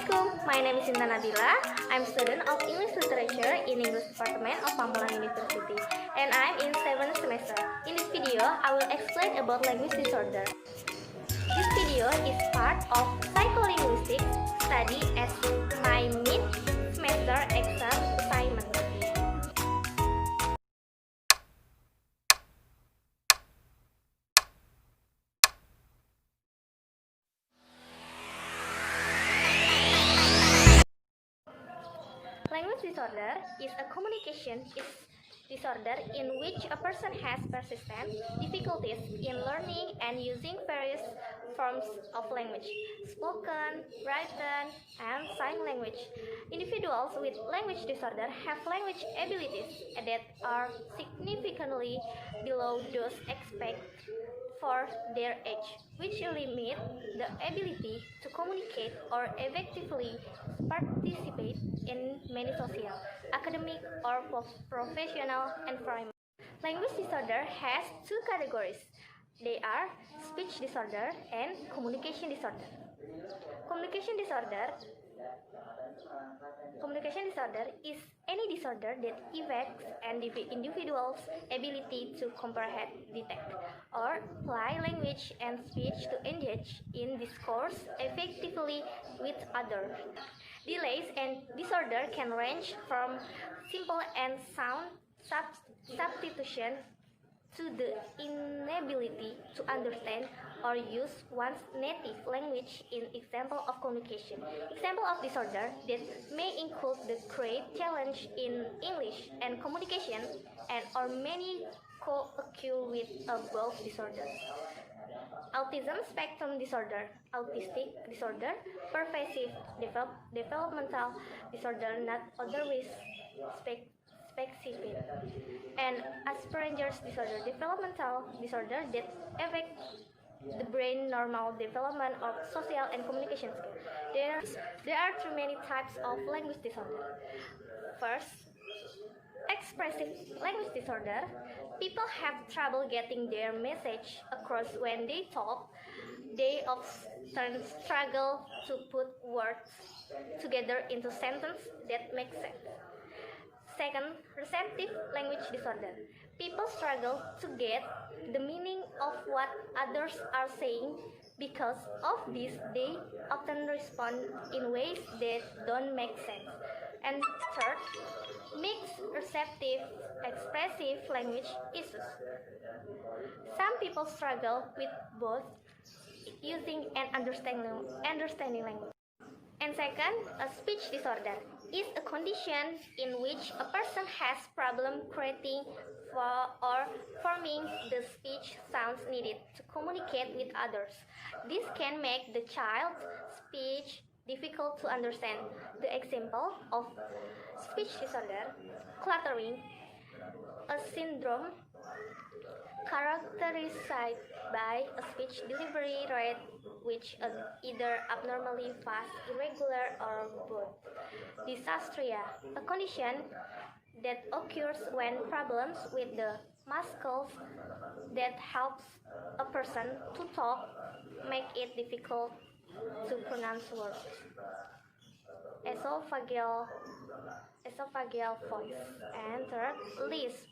Assalamualaikum, my name is Intan Nabila. I'm student of English Literature in English Department of Pamulang University, and I'm in 7th semester. In this video, I will explain about language disorder. This video is part of Psycholinguistics study as my mid-semester exam assignment. Language disorder is a communication disorder in which a person has persistent difficulties in learning and using various forms of language, spoken, written, and sign language. Individuals with language disorder have language abilities that are significantly below those expected for their age, which limit the ability to communicate or effectively participate in many social, academic, or professional environments. Language disorder has two categories. They are speech disorder and communication disorder. Communication disorder is any disorder that affects an individual's ability to comprehend, detect, or apply language and speech to engage in discourse effectively with others. Delays and disorder can range from simple and sound substitution to the inability to understand or use one's native language in example of communication. Example of disorder that may include the great challenge in English and communication and or many co-occur with both disorders. Autism spectrum disorder, autistic disorder, pervasive developmental disorder not otherwise specified, and Asperger's disorder, developmental disorder that affect the brain normal development of social and communication skills. There are too many types of language disorder. First, expressive language disorder. People have trouble getting their message across when they talk. They often struggle to put words together into sentences that make sense. Second, receptive language disorder. People struggle to get the meaning of what others are saying. Because of this, they often respond in ways that don't make sense. And third, mixed receptive expressive language issues. Some people struggle with both using and understanding language. And second, a speech disorder is a condition in which a person has problem creating or forming the speech sounds needed to communicate with others. This can make the child's speech difficult to understand. The example of speech disorder, cluttering, a syndrome characterized by a speech delivery rate which is either abnormally fast, irregular, or both. Dysarthria, a condition that occurs when problems with the muscles that helps a person to talk make it difficult to pronounce words. Esophageal voice. And third, lisp,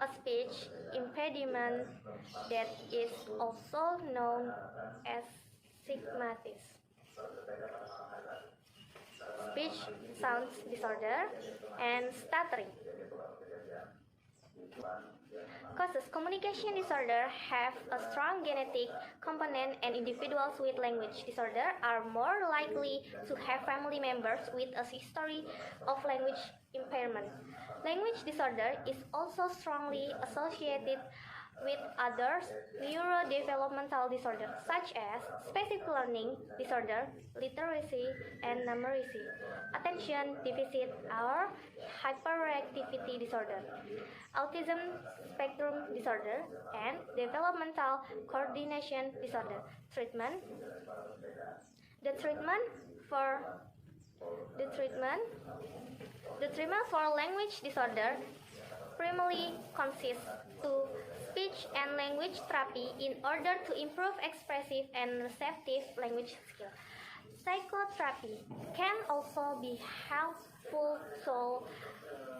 a speech impediment that is also known as stigmatism. Speech sounds disorder and stuttering. Causes: communication disorder have a strong genetic component, and individuals with language disorder are more likely to have family members with a history of language impairment. Language disorder is also strongly associated with other neurodevelopmental disorders such as specific learning disorder, literacy, and numeracy, attention deficit or hyperactivity disorder, autism spectrum disorder, and developmental coordination disorder. Treatment. The treatment for language disorder primarily consists to speech and language therapy in order to improve expressive and receptive language skills. Psychotherapy can also be helpful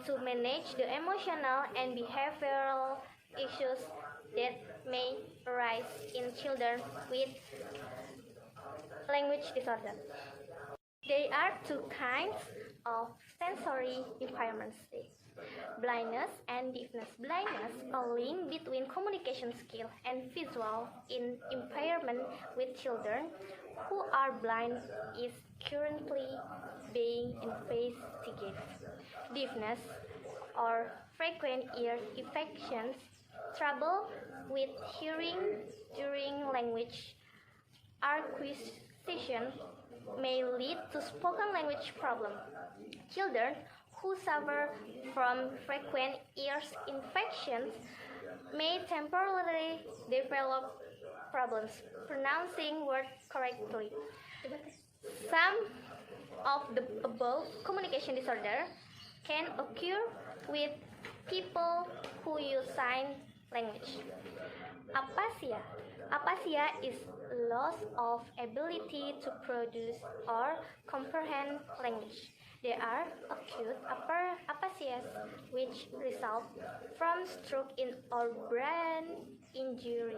to manage the emotional and behavioral issues that may arise in children with language disorder. There are two kinds of sensory impairments: blindness and deafness. Blindness, a link between communication skill and visual impairment with children who are blind, is currently being investigated. Deafness, or frequent ear infections, trouble with hearing during language acquisition, may lead to spoken language problems. Children who suffer from frequent ear infections may temporarily develop problems pronouncing words correctly. Some of the above communication disorder can occur with people who use sign language. Apasia. Apasia is loss of ability to produce or comprehend language. There are acute apasias which result from stroke or brain injury,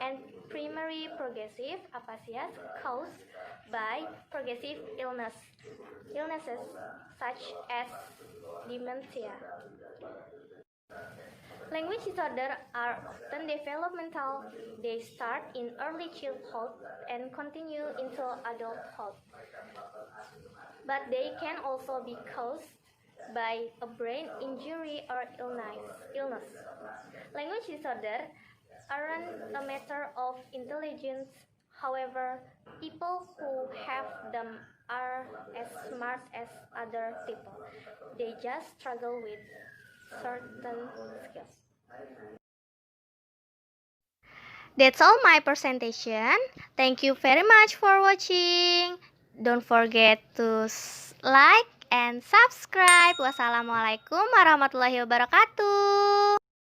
and primary progressive apasias caused by progressive illnesses such as dementia. Language disorders are often developmental. They start in early childhood and continue into adulthood. But they can also be caused by a brain injury or illness. Language disorders aren't a matter of intelligence. However, people who have them are as smart as other people. They just struggle with certain skills. That's all my presentation. Thank you very much for watching. Don't forget to like and subscribe. Wassalamualaikum warahmatullahi wabarakatuh.